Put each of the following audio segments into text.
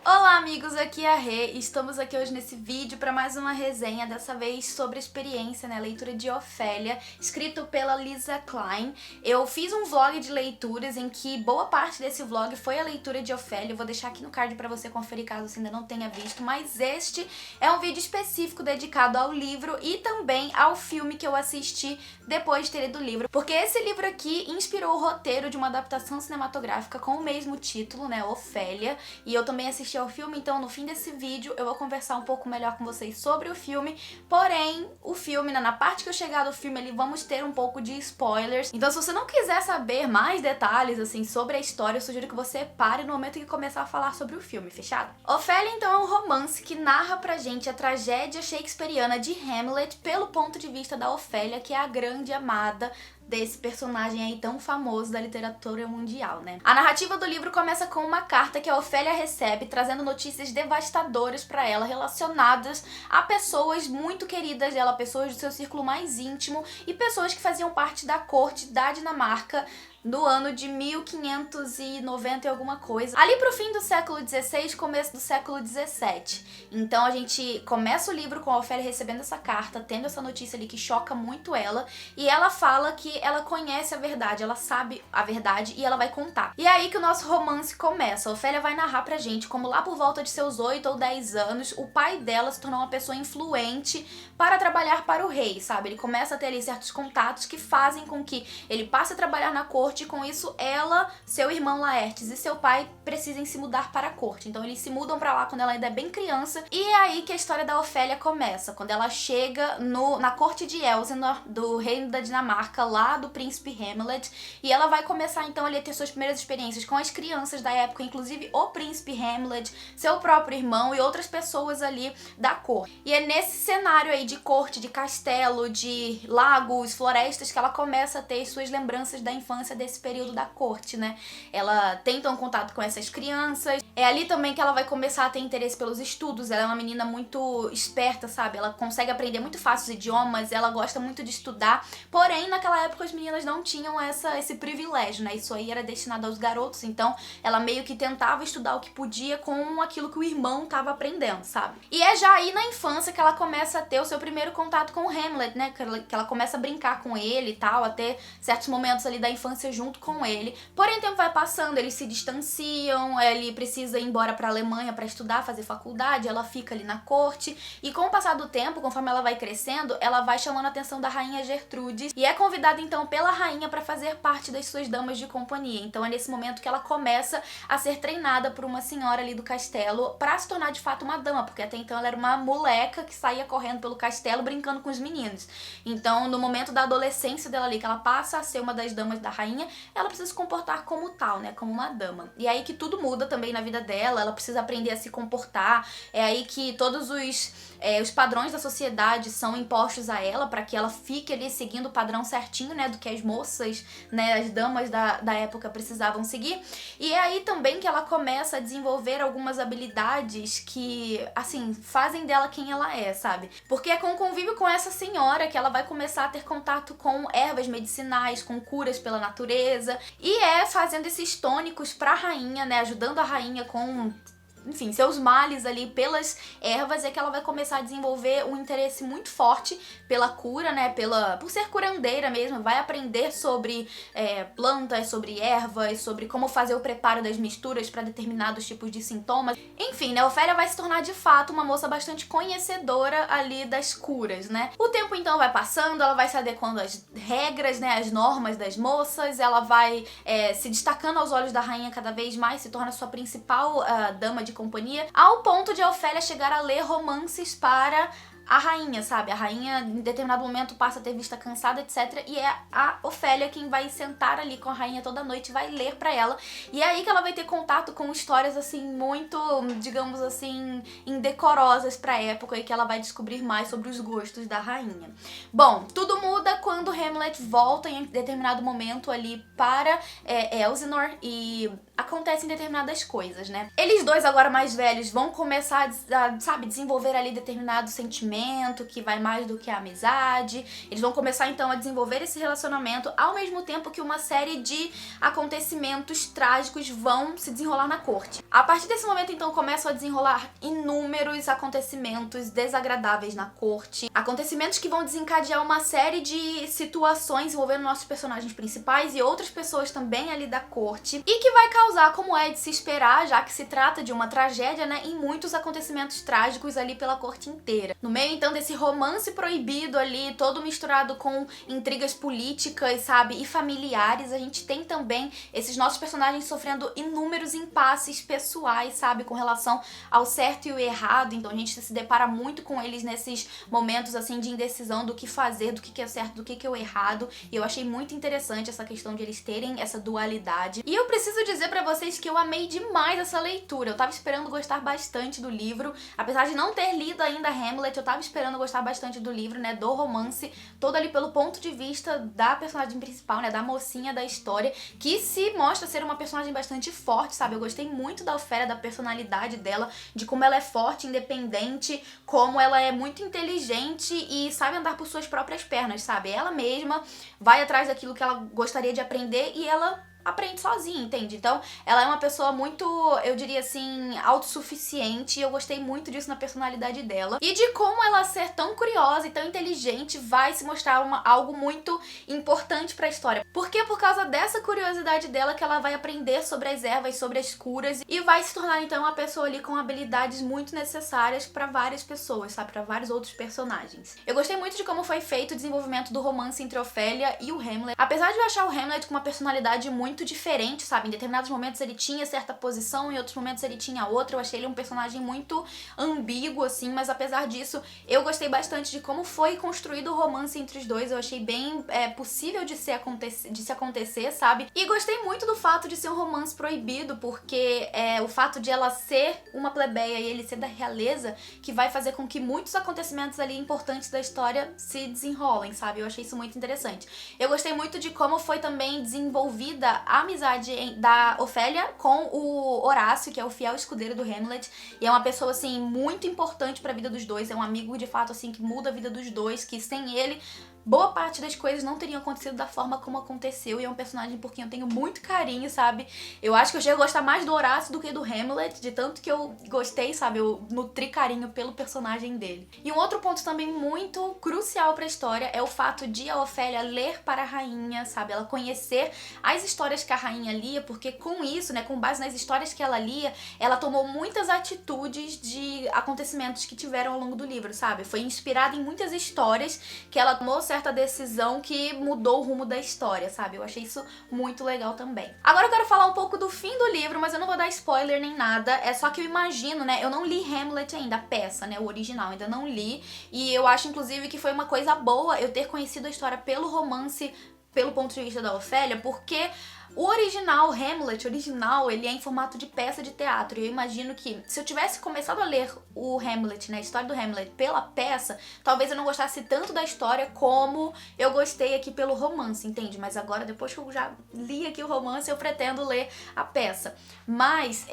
Olá amigos, aqui é a Rê e estamos aqui hoje nesse vídeo para mais uma resenha, dessa vez sobre a experiência, né, leitura de Ofélia, escrito pela Lisa Klein. Eu fiz um vlog de leituras em que boa parte desse vlog foi a leitura de Ofélia, eu vou deixar aqui no card para você conferir caso você ainda não tenha visto, mas este é um vídeo específico dedicado ao livro e também ao filme que eu assisti depois de ter lido o livro, porque esse livro aqui inspirou o roteiro de uma adaptação cinematográfica com o mesmo título, né, Ofélia, e eu também assisti ao filme, então no fim desse vídeo eu vou conversar um pouco melhor com vocês sobre o filme, porém, o filme, né, na parte que eu chegar do filme ali, vamos ter um pouco de spoilers, então se você não quiser saber mais detalhes, assim, sobre a história, eu sugiro que você pare no momento em que começar a falar sobre o filme, fechado? Ofélia, então, é um romance que narra pra gente a tragédia shakespeariana de Hamlet pelo ponto de vista da Ofélia, que é a grande amada desse personagem aí tão famoso da literatura mundial, né? A narrativa do livro começa com uma carta que a Ofélia recebe, trazendo notícias devastadoras pra ela, relacionadas a pessoas muito queridas dela, pessoas do seu círculo mais íntimo e pessoas que faziam parte da corte da Dinamarca no ano de 1590 e alguma coisa, ali pro fim do século XVI, começo do século XVII. Então a gente começa o livro com a Ofélia recebendo essa carta, tendo essa notícia ali que choca muito ela, e ela fala que ela conhece a verdade, ela sabe a verdade e ela vai contar. E é aí que o nosso romance começa. A Ofélia vai narrar pra gente como lá por volta de seus 8 ou 10 anos, o pai dela se tornou uma pessoa influente para trabalhar para o rei, sabe? Ele começa a ter ali certos contatos que fazem com que ele passe a trabalhar na corte, e com isso ela, seu irmão Laertes e seu pai precisem se mudar para a corte. Então eles se mudam para lá quando ela ainda é bem criança, e é aí que a história da Ofélia começa, quando ela chega na corte de Elsinor, do reino da Dinamarca, lá do príncipe Hamlet, e ela vai começar então ali a ter suas primeiras experiências com as crianças da época, inclusive o príncipe Hamlet, seu próprio irmão e outras pessoas ali da corte. E é nesse cenário aí de corte, de castelo, de lagos, florestas, que ela começa a ter suas lembranças da infância desse período da corte, né? Ela tenta um contato com essas crianças. É ali também que ela vai começar a ter interesse pelos estudos. Ela é uma menina muito esperta, sabe? Ela consegue aprender muito fácil os idiomas, ela gosta muito de estudar. Porém, naquela época as meninas não tinham esse privilégio, né? Isso aí era destinado aos garotos, então ela meio que tentava estudar o que podia com aquilo que o irmão tava aprendendo, sabe? E é já aí na infância que ela começa a ter o seu primeiro contato com o Hamlet, né? Que ela começa a brincar com ele e tal, a ter certos momentos ali da infância junto com ele. Porém, o tempo vai passando, eles se distanciam, ele precisa ir embora pra Alemanha pra estudar, fazer faculdade, ela fica ali na corte, e com o passar do tempo, conforme ela vai crescendo, ela vai chamando a atenção da rainha Gertrudes, e é convidada então pela rainha pra fazer parte das suas damas de companhia. Então é nesse momento que ela começa a ser treinada por uma senhora ali do castelo pra se tornar de fato uma dama, porque até então ela era uma moleca que saía correndo pelo castelo brincando com os meninos. Então, no momento da adolescência dela ali, que ela passa a ser uma das damas da rainha, ela precisa se comportar como tal, né, como uma dama. E é aí que tudo muda também na vida dela, ela precisa aprender a se comportar, é aí que todos os padrões da sociedade são impostos a ela, para que ela fique ali seguindo o padrão certinho, né, do que as moças, né, as damas da época precisavam seguir. E é aí também que ela começa a desenvolver algumas habilidades que, assim, fazem dela quem ela é, sabe? Porque é com o convívio com essa senhora que ela vai começar a ter contato com ervas medicinais, com curas pela natureza, e é fazendo esses tônicos pra rainha, né, ajudando a rainha com, enfim, seus males ali pelas ervas, é que ela vai começar a desenvolver um interesse muito forte pela cura, né, por ser curandeira mesmo, vai aprender sobre plantas, sobre ervas, sobre como fazer o preparo das misturas para determinados tipos de sintomas. Enfim, né, Ofélia vai se tornar de fato uma moça bastante conhecedora ali das curas, né. O tempo então vai passando, ela vai se adequando às regras, né, às normas das moças, ela vai se destacando aos olhos da rainha cada vez mais, se torna sua principal dama de companhia, ao ponto de a Ofélia chegar a ler romances para a rainha, sabe? A rainha, em determinado momento, passa a ter vista cansada, etc. E é a Ofélia quem vai sentar ali com a rainha toda noite e vai ler pra ela. E é aí que ela vai ter contato com histórias, assim, muito, digamos assim, indecorosas pra época, e que ela vai descobrir mais sobre os gostos da rainha. Bom, tudo muda quando Hamlet volta em determinado momento ali para Elsinor, e acontecem determinadas coisas, né? Eles dois, agora mais velhos, vão começar a, sabe, desenvolver ali determinado sentimento que vai mais do que a amizade. Eles vão começar então a desenvolver esse relacionamento ao mesmo tempo que uma série de acontecimentos trágicos vão se desenrolar na corte. A partir desse momento, então, começam a desenrolar inúmeros acontecimentos desagradáveis na corte. Acontecimentos que vão desencadear uma série de situações envolvendo nossos personagens principais e outras pessoas também ali da corte. E que vai causar, como é de se esperar, já que se trata de uma tragédia, né, em muitos acontecimentos trágicos ali pela corte inteira. No meio, então, desse romance proibido ali, todo misturado com intrigas políticas, sabe, e familiares, a gente tem também esses nossos personagens sofrendo inúmeros impasses pessoais, sabe, com relação ao certo e o errado. Então a gente se depara muito com eles nesses momentos assim de indecisão do que fazer, do que é certo, do que é o errado. E eu achei muito interessante essa questão de eles terem essa dualidade. E eu preciso dizer pra vocês que eu amei demais essa leitura. Eu tava esperando gostar bastante do livro, apesar de não ter lido ainda Hamlet, eu tava esperando gostar bastante do livro, né, do romance, todo ali pelo ponto de vista da personagem principal, né, da mocinha da história, que se mostra ser uma personagem bastante forte, sabe? Eu gostei muito da Ofélia, da personalidade dela, de como ela é forte, independente, como ela é muito inteligente e sabe andar por suas próprias pernas, sabe? Ela mesma vai atrás daquilo que ela gostaria de aprender e ela aprende sozinha, entende? Então, ela é uma pessoa muito, eu diria assim, autossuficiente, e eu gostei muito disso na personalidade dela. E de como ela ser tão curiosa e tão inteligente vai se mostrar algo muito importante pra história. Porque por causa dessa curiosidade dela que ela vai aprender sobre as ervas, sobre as curas, e vai se tornar então uma pessoa ali com habilidades muito necessárias pra várias pessoas, sabe? Pra vários outros personagens. Eu gostei muito de como foi feito o desenvolvimento do romance entre Ofélia e o Hamlet. Apesar de eu achar o Hamlet com uma personalidade muito diferente, sabe? Em determinados momentos ele tinha certa posição, em outros momentos ele tinha outra. Eu achei ele um personagem muito ambíguo, assim, mas apesar disso, eu gostei bastante de como foi construído o romance entre os dois. Eu achei bem possível de se acontecer, sabe? E gostei muito do fato de ser um romance proibido, porque o fato de ela ser uma plebeia e ele ser da realeza, que vai fazer com que muitos acontecimentos ali importantes da história se desenrolem, sabe? Eu achei isso muito interessante. Eu gostei muito de como foi também desenvolvida a amizade da Ofélia com o Horácio, que é o fiel escudeiro do Hamlet, e é uma pessoa, assim, muito importante pra vida dos dois, é um amigo, de fato, assim, que muda a vida dos dois, que sem ele boa parte das coisas não teriam acontecido da forma como aconteceu, e é um personagem por quem eu tenho muito carinho, sabe? Eu acho que eu chego a gostar mais do Horácio do que do Hamlet, de tanto que eu gostei, sabe? Eu nutri carinho pelo personagem dele. E um outro ponto também muito crucial pra história é o fato de a Ofélia ler para a rainha, sabe? Ela conhecer as histórias que a rainha lia, porque com isso, né, com base nas histórias que ela lia, ela tomou muitas atitudes de acontecimentos que tiveram ao longo do livro, sabe? Foi inspirada em muitas histórias que ela tomou certa decisão que mudou o rumo da história, sabe? Eu achei isso muito legal também. Agora eu quero falar um pouco do fim do livro, mas eu não vou dar spoiler nem nada, é só que eu imagino, né? Eu não li Hamlet ainda, a peça, né? O original, ainda não li, e eu acho inclusive que foi uma coisa boa eu ter conhecido a história pelo romance, pelo ponto de vista da Ofélia, porque o original, Hamlet original, ele é em formato de peça de teatro. E eu imagino que se eu tivesse começado a ler o Hamlet, né, a história do Hamlet pela peça, talvez eu não gostasse tanto da história como eu gostei aqui pelo romance, entende? Mas agora, depois que eu já li aqui o romance, eu pretendo ler a peça. Mas,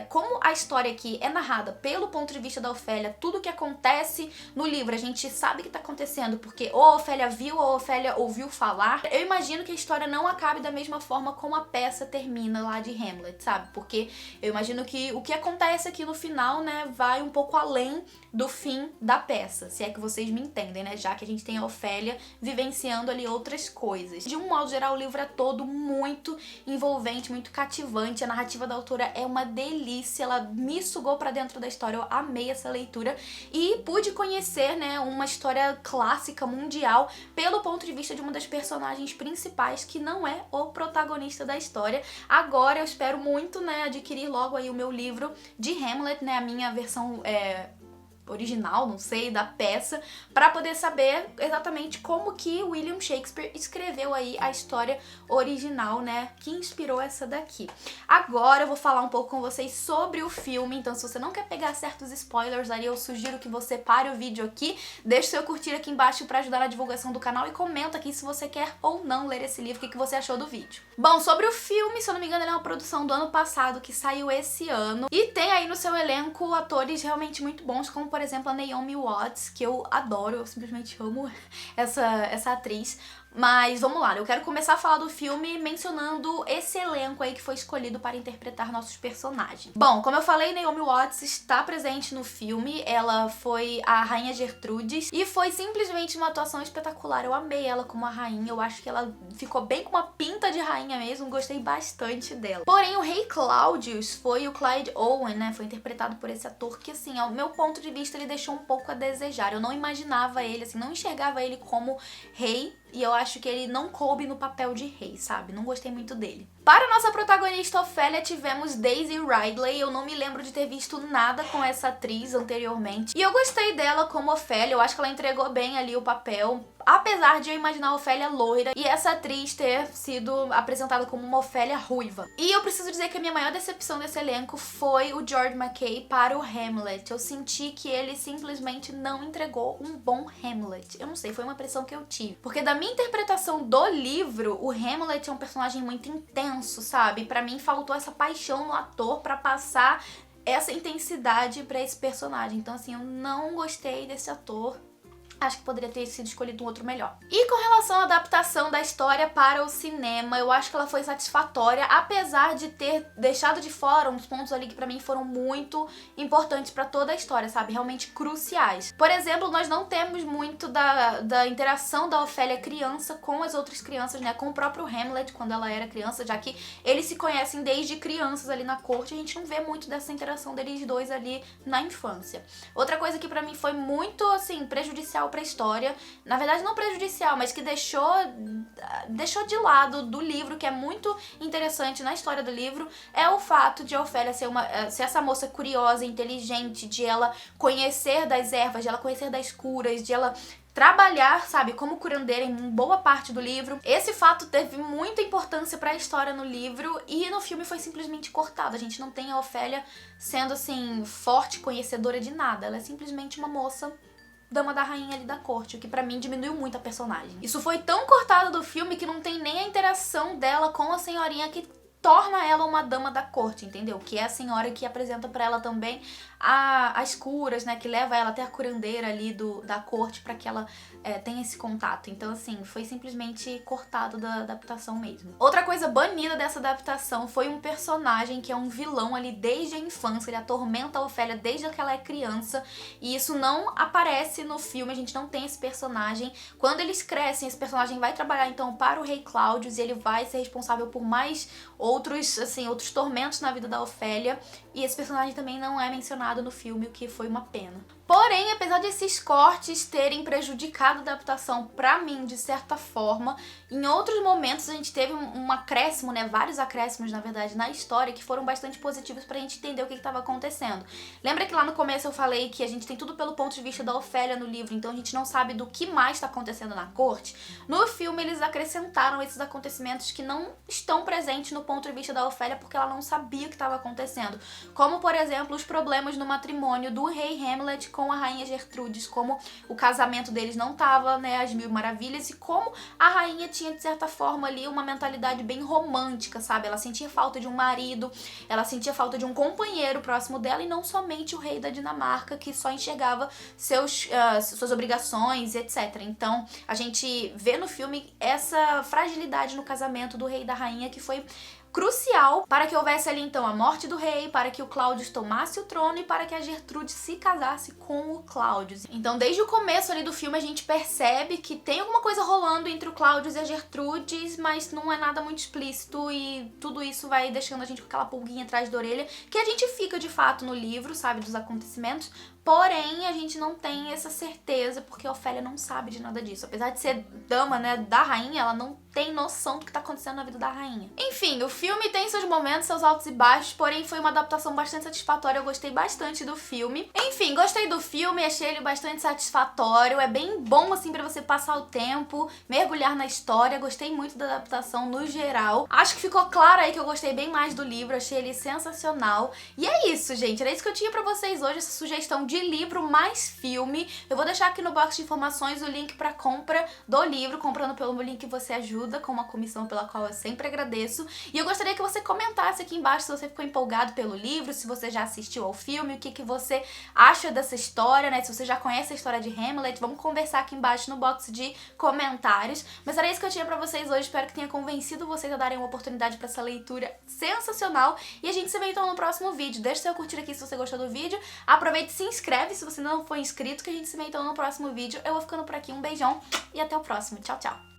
como a história aqui é narrada pelo ponto de vista da Ofélia, tudo que acontece no livro, a gente sabe que tá acontecendo, porque ou a Ofélia viu ou a Ofélia ouviu falar. Eu imagino que a história não acabe da mesma forma como a peça termina lá de Hamlet, sabe? Porque eu imagino que o que acontece aqui no final, né, vai um pouco além do fim da peça, se é que vocês me entendem, né? Já que a gente tem a Ofélia vivenciando ali outras coisas. De um modo geral, o livro é todo muito envolvente, muito cativante. A narrativa da autora é uma delícia, ela me sugou pra dentro da história. Eu amei essa leitura e pude conhecer, né, uma história clássica mundial pelo ponto de vista de uma das personagens principais, que não é o protagonista da história. Agora eu espero muito, né, adquirir logo aí o meu livro de Hamlet, né, a minha versão original, não sei, da peça, para poder saber exatamente como que William Shakespeare escreveu aí a história original, né, que inspirou essa daqui. Agora eu vou falar um pouco com vocês sobre o filme, então se você não quer pegar certos spoilers ali, eu sugiro que você pare o vídeo aqui, deixe seu curtir aqui embaixo para ajudar na divulgação do canal e comenta aqui se você quer ou não ler esse livro, o que você achou do vídeo. Bom, sobre o filme, se eu não me engano, ele é uma produção do ano passado que saiu esse ano e tem aí no seu elenco atores realmente muito bons, como por exemplo a Naomi Watts, que eu adoro, eu simplesmente amo essa atriz, Mas vamos lá, eu quero começar a falar do filme mencionando esse elenco aí que foi escolhido para interpretar nossos personagens. Bom, como eu falei, Naomi Watts está presente no filme, ela foi a Rainha Gertrudes e foi simplesmente uma atuação espetacular. Eu amei ela como a rainha, eu acho que ela ficou bem com uma pinta de rainha mesmo, gostei bastante dela. Porém, o Rei Claudius foi o Clive Owen, né? Foi interpretado por esse ator que, assim, ao meu ponto de vista, ele deixou um pouco a desejar. Eu não imaginava ele, assim, não enxergava ele como rei. E eu acho que ele não coube no papel de rei, sabe? Não gostei muito dele. Para nossa protagonista Ofélia, tivemos Daisy Ridley. Eu não me lembro de ter visto nada com essa atriz anteriormente. E eu gostei dela como Ofélia. Eu acho que ela entregou bem ali o papel. Apesar de eu imaginar a Ofélia loira e essa atriz ter sido apresentada como uma Ofélia ruiva. E eu preciso dizer que a minha maior decepção desse elenco foi o George McKay para o Hamlet. Eu senti que ele simplesmente não entregou um bom Hamlet. Eu não sei, foi uma impressão que eu tive. Porque da minha interpretação do livro, o Hamlet é um personagem muito intenso, sabe? Pra mim faltou essa paixão no ator pra passar essa intensidade pra esse personagem. Então assim, eu não gostei desse ator. Acho que poderia ter sido escolhido um outro melhor. E com relação à adaptação da história para o cinema, eu acho que ela foi satisfatória, apesar de ter deixado de fora uns pontos ali que pra mim foram muito importantes pra toda a história, sabe? Realmente cruciais. Por exemplo, nós não temos muito da interação da Ofélia criança com as outras crianças, né? Com o próprio Hamlet, quando ela era criança, já que eles se conhecem desde crianças ali na corte, a gente não vê muito dessa interação deles dois ali na infância. Outra coisa que pra mim foi muito, assim, prejudicial pra história, na verdade não prejudicial, mas que deixou de lado do livro, que é muito interessante na história do livro, é o fato de a Ofélia ser essa moça curiosa, inteligente, de ela conhecer das ervas, de ela conhecer das curas, de ela trabalhar, sabe, como curandeira em boa parte do livro. Esse fato teve muita importância pra história no livro e no filme foi simplesmente cortado. A gente não tem a Ofélia sendo, assim, forte, conhecedora de nada. Ela é simplesmente uma moça dama da rainha ali da corte, o que pra mim diminuiu muito a personagem. Isso foi tão cortado do filme que não tem nem a interação dela com a senhorinha que torna ela uma dama da corte, entendeu? Que é a senhora que apresenta pra ela também as curas, né? Que leva ela até a curandeira ali da corte pra que ela tenha esse contato. Então, assim, foi simplesmente cortado da adaptação mesmo. Outra coisa banida dessa adaptação foi um personagem que é um vilão ali desde a infância. Ele atormenta a Ofélia desde que ela é criança. E isso não aparece no filme, a gente não tem esse personagem. Quando eles crescem, esse personagem vai trabalhar então para o Rei Claudius e ele vai ser responsável por mais outros tormentos na vida da Ofélia. E esse personagem também não é mencionado no filme, o que foi uma pena. Porém, apesar desses cortes terem prejudicado a adaptação pra mim, de certa forma, em outros momentos a gente teve um acréscimo, né, vários acréscimos, na verdade, na história, que foram bastante positivos pra gente entender o que estava acontecendo. Lembra que lá no começo eu falei que a gente tem tudo pelo ponto de vista da Ofélia no livro, então a gente não sabe do que mais está acontecendo na corte? No filme eles acrescentaram esses acontecimentos que não estão presentes no ponto de vista da Ofélia porque ela não sabia o que estava acontecendo. Como, por exemplo, os problemas no matrimônio do rei Hamlet com a rainha Gertrudes, como o casamento deles não tava, né, às mil maravilhas, e como a rainha tinha, de certa forma, ali uma mentalidade bem romântica, sabe? Ela sentia falta de um marido, ela sentia falta de um companheiro próximo dela, e não somente o rei da Dinamarca, que só enxergava suas obrigações, etc. Então, a gente vê no filme essa fragilidade no casamento do rei e da rainha, que foi crucial para que houvesse ali então a morte do rei, para que o Claudius tomasse o trono e para que a Gertrude se casasse com o Claudius. Então desde o começo ali do filme a gente percebe que tem alguma coisa rolando entre o Claudius e a Gertrudes, mas não é nada muito explícito e tudo isso vai deixando a gente com aquela pulguinha atrás da orelha, que a gente fica de fato no livro, sabe, dos acontecimentos. Porém, a gente não tem essa certeza, porque a Ofélia não sabe de nada disso. Apesar de ser dama, né, da rainha, ela não tem noção do que tá acontecendo na vida da rainha. Enfim, o filme tem seus momentos, seus altos e baixos, porém foi uma adaptação bastante satisfatória, eu gostei bastante do filme. Enfim, gostei do filme, achei ele bastante satisfatório, é bem bom, assim, pra você passar o tempo, mergulhar na história, gostei muito da adaptação no geral. Acho que ficou claro aí que eu gostei bem mais do livro, achei ele sensacional. E é isso, gente, era isso que eu tinha pra vocês hoje, essa sugestão de livro mais filme. Eu vou deixar aqui no box de informações o link pra compra do livro, comprando pelo meu link você ajuda. ajuda com uma comissão pela qual eu sempre agradeço. E eu gostaria que você comentasse aqui embaixo se você ficou empolgado pelo livro, se você já assistiu ao filme, o que você acha dessa história, né? Se você já conhece a história de Hamlet, vamos conversar aqui embaixo no box de comentários. Mas era isso que eu tinha pra vocês hoje, espero que tenha convencido vocês a darem uma oportunidade pra essa leitura sensacional. E a gente se vê então no próximo vídeo. Deixa seu curtir aqui se você gostou do vídeo, aproveite e se inscreve se você não for inscrito, que a gente se vê então no próximo vídeo. Eu vou ficando por aqui, um beijão e até o próximo. Tchau, tchau!